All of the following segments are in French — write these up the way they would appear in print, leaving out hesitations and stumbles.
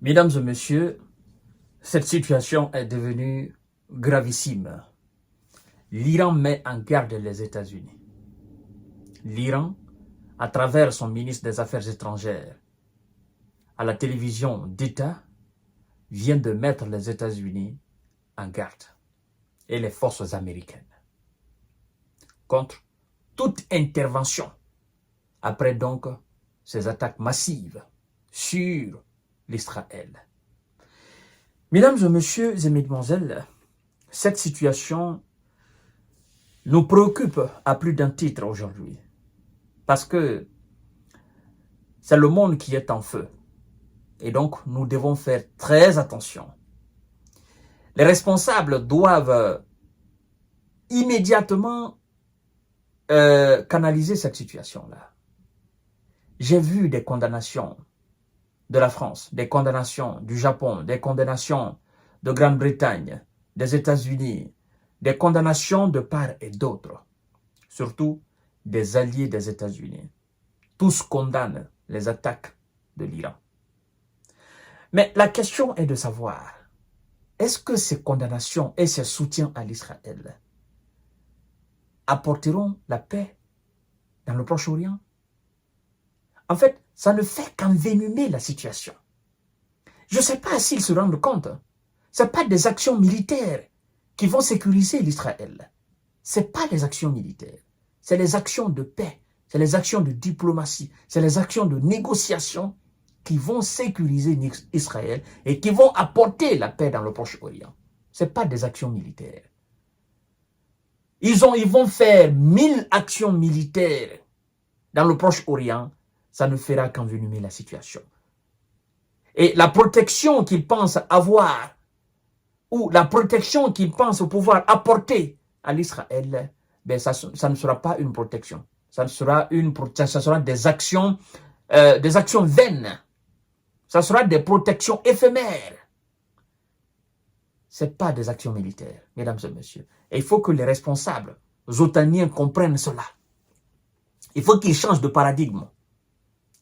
Mesdames et messieurs, cette situation est devenue gravissime. L'Iran met en garde les États-Unis. L'Iran, à travers son ministre des Affaires étrangères, à la télévision d'État, vient de mettre les États-Unis en garde et les forces américaines contre toute intervention après donc ces attaques massives sur l'Israël. Mesdames et messieurs et mesdemoiselles, cette situation nous préoccupe à plus d'un titre aujourd'hui parce que c'est le monde qui est en feu et donc nous devons faire très attention. Les responsables doivent immédiatement canaliser cette situation-là. J'ai vu des condamnations de la France, des condamnations du Japon, des condamnations de Grande-Bretagne, des États-Unis, des condamnations de part et d'autre, surtout des alliés des États-Unis. Tous condamnent les attaques de l'Iran. Mais la question est de savoir, est-ce que ces condamnations et ces soutiens à l'Israël apporteront la paix dans le Proche-Orient? En fait, ça ne fait qu'envenimer la situation. Je ne sais pas s'ils se rendent compte. Ce n'est pas des actions militaires qui vont sécuriser l'Israël. Ce n'est pas des actions militaires. C'est les actions de paix, c'est les actions de diplomatie, c'est les actions de négociation qui vont sécuriser Israël et qui vont apporter la paix dans le Proche-Orient. Ce n'est pas des actions militaires. Ils vont faire 1000 actions militaires dans le Proche-Orient, ça ne fera qu'envenimer la situation. Et la protection qu'ils pensent avoir, ou la protection qu'ils pensent pouvoir apporter à l'Israël, ben ça ne sera pas une protection. Ça sera des actions vaines. Ça sera des protections éphémères. Ce n'est pas des actions militaires, mesdames et messieurs. Et il faut que les responsables otaniens comprennent cela. Il faut qu'ils changent de paradigme.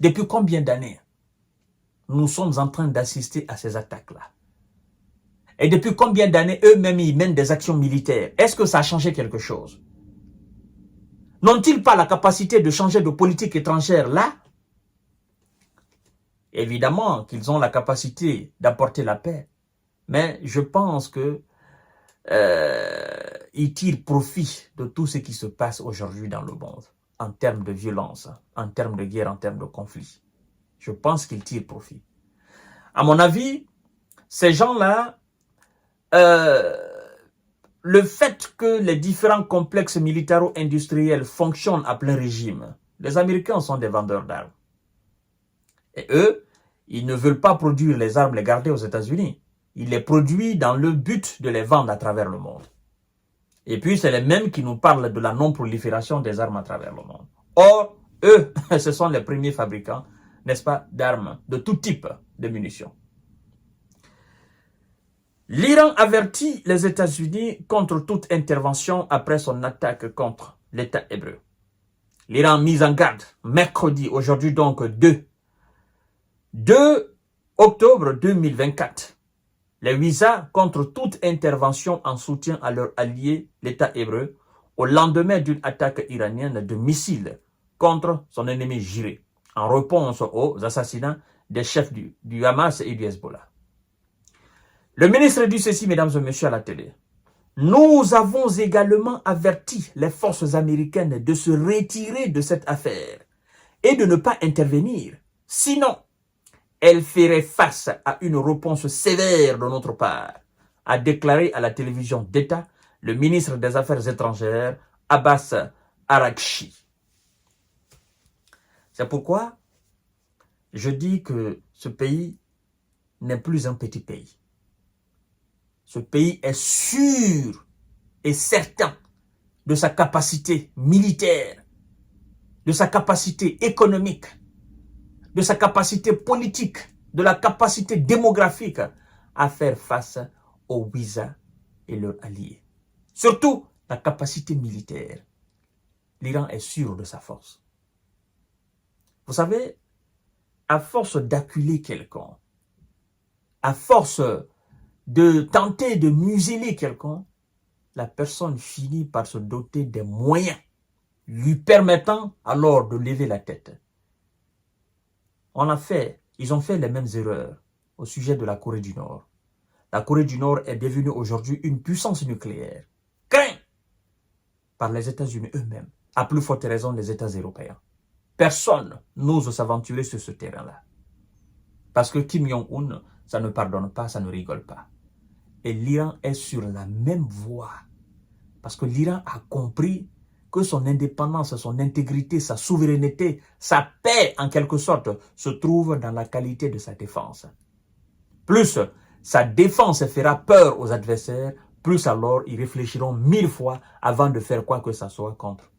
Depuis combien d'années nous sommes en train d'assister à ces attaques-là? Et depuis combien d'années eux-mêmes ils mènent des actions militaires? Est-ce que ça a changé quelque chose? N'ont-ils pas la capacité de changer de politique étrangère là? Évidemment qu'ils ont la capacité d'apporter la paix. Mais je pense que ils tirent profit de tout ce qui se passe aujourd'hui dans le monde, en termes de violence, en termes de guerre, en termes de conflit. Je pense qu'ils tirent profit. À mon avis, ces gens-là, le fait que les différents complexes militaro-industriels fonctionnent à plein régime, les Américains sont des vendeurs d'armes. Et eux, ils ne veulent pas produire les armes, les garder aux États-Unis. Ils les produisent dans le but de les vendre à travers le monde. Et puis, c'est les mêmes qui nous parlent de la non-prolifération des armes à travers le monde. Or, eux, ce sont les premiers fabricants, n'est-ce pas, d'armes, de tout type de munitions. L'Iran avertit les États-Unis contre toute intervention après son attaque contre l'État hébreu. L'Iran mise en garde mercredi, aujourd'hui donc 2 octobre 2024. Les visas contre toute intervention en soutien à leur allié, l'État hébreu, au lendemain d'une attaque iranienne de missiles contre son ennemi juré, en réponse aux assassinats des chefs du Hamas et du Hezbollah. Le ministre dit ceci, mesdames et messieurs, à la télé. Nous avons également averti les forces américaines de se retirer de cette affaire et de ne pas intervenir. Sinon, elles feraient face à une réponse sévère de notre part, a déclaré à la télévision d'État le ministre des Affaires étrangères, Abbas Araghchi. C'est pourquoi je dis que ce pays n'est plus un petit pays. Ce pays est sûr et certain de sa capacité militaire, de sa capacité économique, de sa capacité politique, de la capacité démographique à faire face aux Ouïsa et leurs alliés. Surtout la capacité militaire. L'Iran est sûr de sa force. Vous savez, à force d'acculer quelqu'un, à force de tenter de museler quelqu'un, la personne finit par se doter des moyens lui permettant alors de lever la tête. Ils ont fait les mêmes erreurs au sujet de la Corée du Nord. La Corée du Nord est devenue aujourd'hui une puissance nucléaire, crainte par les États-Unis eux-mêmes, à plus forte raison les États européens. Personne n'ose s'aventurer sur ce terrain-là. Parce que Kim Jong-un, ça ne pardonne pas, ça ne rigole pas. Et l'Iran est sur la même voie. Parce que l'Iran a compris que son indépendance, son intégrité, sa souveraineté, sa paix, en quelque sorte, se trouve dans la qualité de sa défense. Plus sa défense fera peur aux adversaires, plus alors ils réfléchiront 1000 fois avant de faire quoi que ce soit contre.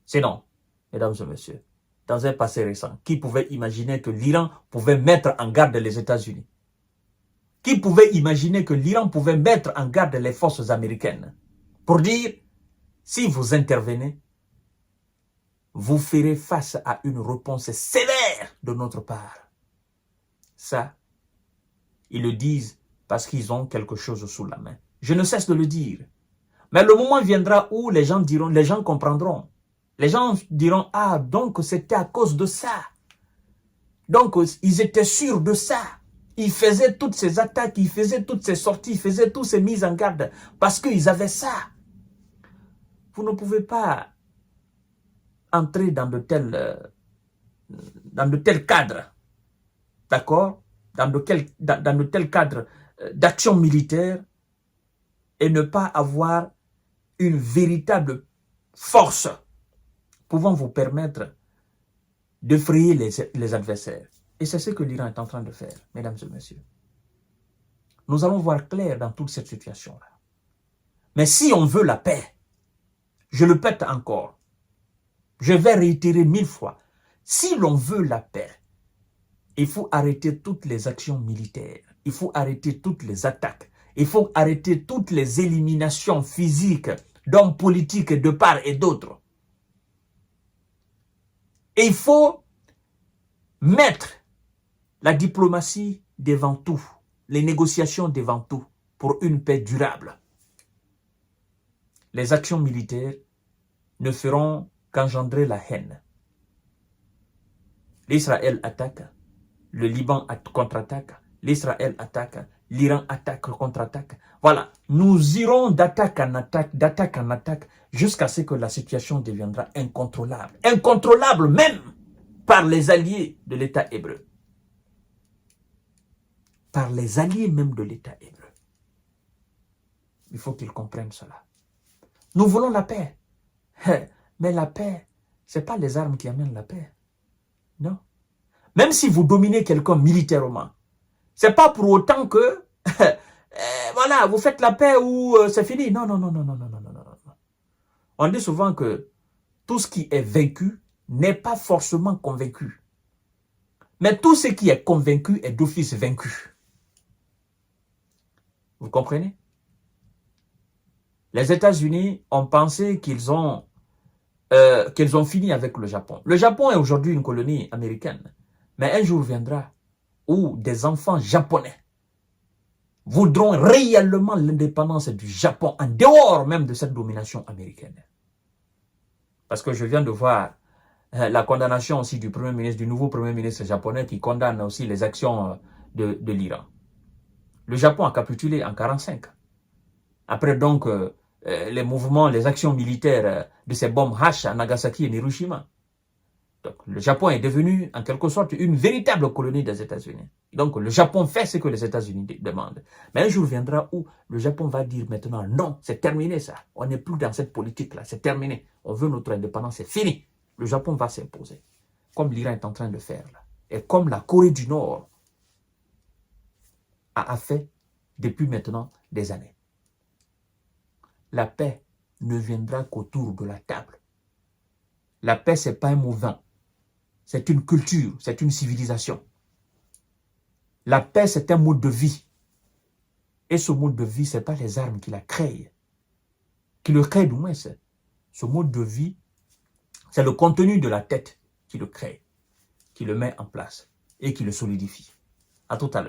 Sinon, mesdames et messieurs, dans un passé récent, qui pouvait imaginer que l'Iran pouvait mettre en garde les États-Unis? Qui pouvait imaginer que l'Iran pouvait mettre en garde les forces américaines pour dire, si vous intervenez, vous ferez face à une réponse sévère de notre part. Ça, ils le disent parce qu'ils ont quelque chose sous la main. Je ne cesse de le dire. Mais le moment viendra où les gens comprendront. Les gens diront, ah, donc c'était à cause de ça. Donc, ils étaient sûrs de ça. Ils faisaient toutes ces attaques, ils faisaient toutes ces sorties, ils faisaient toutes ces mises en garde parce qu'ils avaient ça. Vous ne pouvez pas entrer dans de tels cadres, d'accord, dans de tels cadres d'action militaire et ne pas avoir une véritable force pouvant vous permettre d'effrayer les adversaires. Et c'est ce que l'Iran est en train de faire, mesdames et messieurs. Nous allons voir clair dans toute cette situation-là. Mais si on veut la paix, je le répète encore, je vais réitérer 1000 fois, si l'on veut la paix, il faut arrêter toutes les actions militaires, il faut arrêter toutes les attaques, il faut arrêter toutes les éliminations physiques d'hommes politiques de part et d'autre. Et il faut mettre la diplomatie devant tout, les négociations devant tout, pour une paix durable. Les actions militaires ne feront qu'engendrer la haine. L'Israël attaque, le Liban contre-attaque, l'Israël attaque, l'Iran attaque, contre-attaque. Voilà, nous irons d'attaque en attaque, jusqu'à ce que la situation deviendra incontrôlable. Incontrôlable même par les alliés de l'État hébreu. Par les alliés même de l'État hébreu. Il faut qu'ils comprennent cela. Nous voulons la paix. Mais la paix, ce n'est pas les armes qui amènent la paix. Non. Même si vous dominez quelqu'un militairement, ce n'est pas pour autant que, voilà, vous faites la paix ou c'est fini. Non. On dit souvent que tout ce qui est vaincu n'est pas forcément convaincu. Mais tout ce qui est convaincu est d'office vaincu. Vous comprenez? Les États-Unis ont pensé qu'ils ont fini avec le Japon. Le Japon est aujourd'hui une colonie américaine. Mais un jour viendra où des enfants japonais voudront réellement l'indépendance du Japon en dehors même de cette domination américaine. Parce que je viens de voir la condamnation aussi du nouveau Premier ministre japonais qui condamne aussi les actions de l'Iran. Le Japon a capitulé en 1945. Après donc les mouvements, les actions militaires de ces bombes H à Nagasaki et Hiroshima. Donc le Japon est devenu en quelque sorte une véritable colonie des États-Unis. Donc le Japon fait ce que les États-Unis demandent. Mais un jour viendra où le Japon va dire maintenant non, c'est terminé ça. On n'est plus dans cette politique-là, c'est terminé. On veut notre indépendance, c'est fini. Le Japon va s'imposer, comme l'Iran est en train de faire là. Et comme la Corée du Nord a fait depuis maintenant des années. La paix ne viendra qu'autour de la table. La paix, ce n'est pas un mot vain. C'est une culture, c'est une civilisation. La paix, c'est un mode de vie. Et ce mode de vie, ce n'est pas les armes qui la créent. Qui le créent du moins. Ce mode de vie, c'est le contenu de la tête qui le crée, qui le met en place et qui le solidifie. À tout à l'heure.